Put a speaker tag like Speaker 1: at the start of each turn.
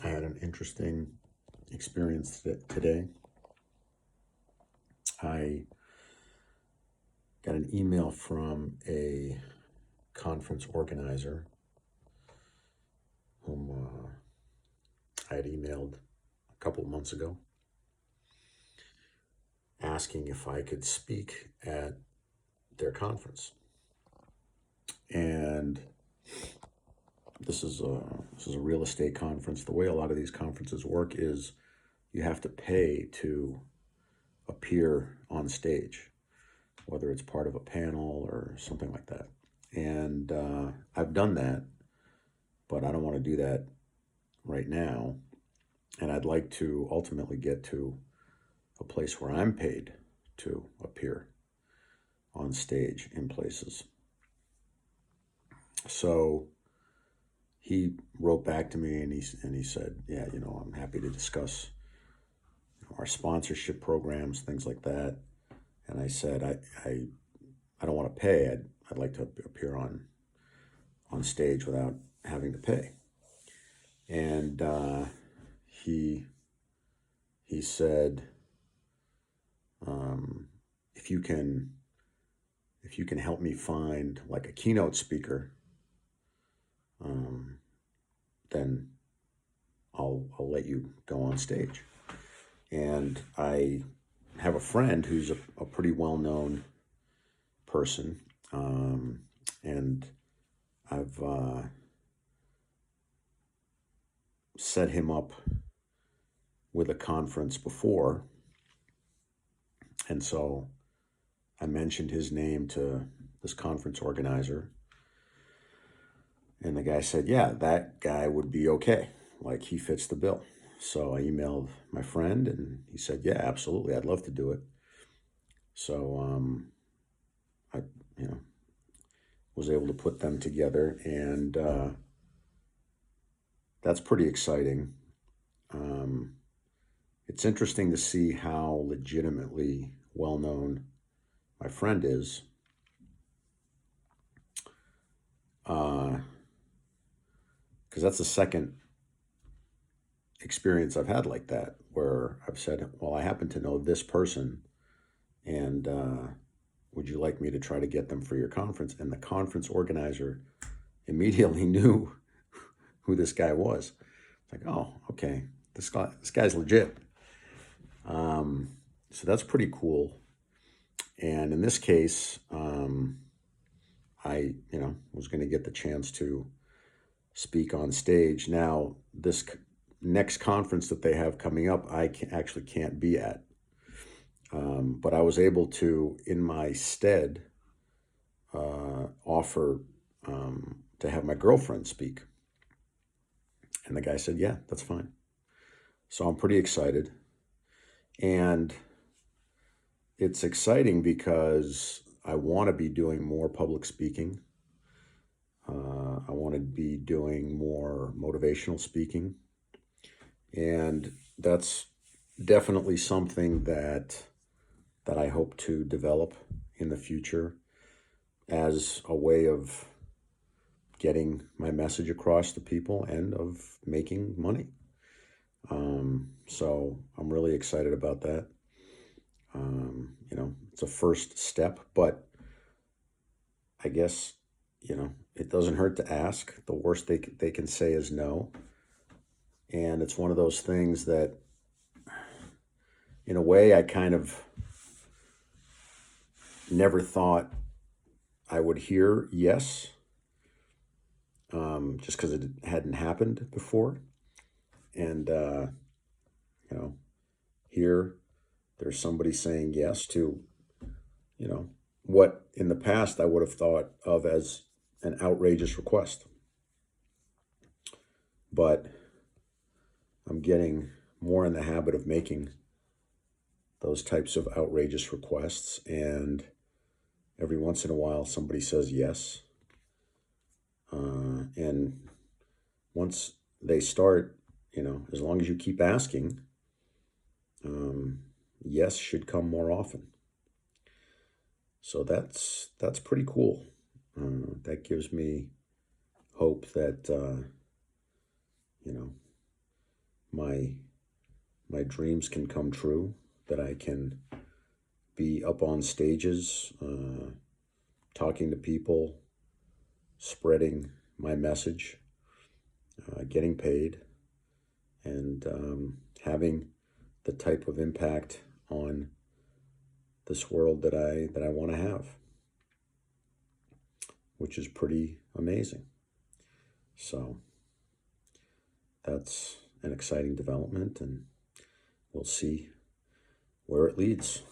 Speaker 1: I had an interesting experience today. I got an email from a conference organizer whom I had emailed a couple of months ago asking if I could speak at their conference. And this is a real estate conference. The way a lot of these conferences work is you have to pay to appear on stage, whether it's part of a panel or something like that. And I've done that, but I don't want to do that right now. And I'd like to ultimately get to a place where I'm paid to appear on stage in places. So he wrote back to me and he said, yeah, I'm happy to discuss our sponsorship programs, things like that. And I said, I don't want to pay. I'd like to appear on stage without having to pay. And he said, if you can help me find like a keynote speaker, then I'll let you go on stage. And I have a friend who's a pretty well-known person, and I've set him up with a conference before. And so I mentioned his name to this conference organizer. And the guy said, yeah, that guy would be okay. Like, he fits the bill. So I emailed my friend and he said, yeah, absolutely. I'd love to do it. So I, was able to put them together, and that's pretty exciting. It's interesting to see how legitimately well known my friend is. Because that's the second experience I've had like that, where I've said, well, I happen to know this person, and would you like me to try to get them for your conference? And the conference organizer immediately knew who this guy was. It's like, oh, okay, this guy's legit. So that's pretty cool. And in this case, I, was going to get the chance to speak on stage. Now, this next conference that they have coming up, I actually can't be at. But I was able to, in my stead, offer to have my girlfriend speak. And the guy said, yeah, that's fine. So I'm pretty excited. And it's exciting because I want to be doing more public speaking. I want to be doing more motivational speaking. And that's definitely something that I hope to develop in the future as a way of getting my message across to people and of making money. So I'm really excited about that. It's a first step, but I guess, it doesn't hurt to ask. The worst they can say is no. And it's one of those things that, in a way, I kind of never thought I would hear yes, just because it hadn't happened before. And, here there's somebody saying yes to, what in the past I would have thought of as an outrageous request. But I'm getting more in the habit of making those types of outrageous requests, and every once in a while somebody says yes. And once they start, as long as you keep asking, yes should come more often. So that's pretty cool. That gives me hope that, my my dreams can come true, that I can be up on stages, talking to people, spreading my message, getting paid, and having the type of impact on this world that I want to have, which is pretty amazing. So that's an exciting development, and we'll see where it leads.